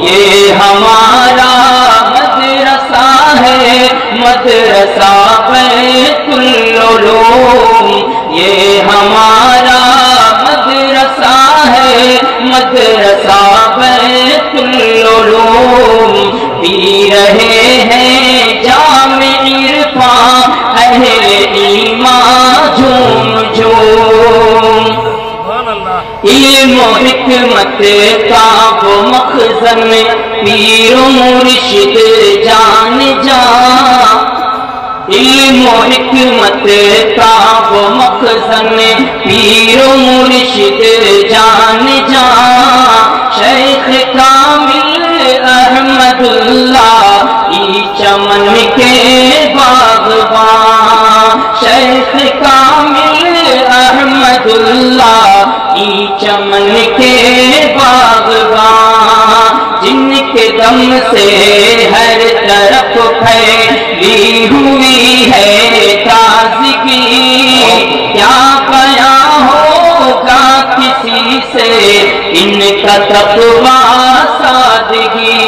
یہ ہمارا مدرسہ ہے، مدرسہ بیت العلوم، یہ ہمارا مدرسہ ہے، مدرسہ بیت العلوم، پی رہے ہیں جام عرفان اہل ایمان جھوم جھوم، علم و حکمت کا وہ مخزن پیر و مرشد جان جان، علم و حکمت کا وہ مخزن پیر و مرشد جان جان، شیخ کامل احمد اللہ ای چمن کے باغبان، شیخ کامل احمد اللہ ای چمن کے باغبان، جن کے دم سے ہر طرف پھیلی ہوئی ہے تازگی، کیا بیان ہوگا کسی سے ان کا تقویٰ سادگی،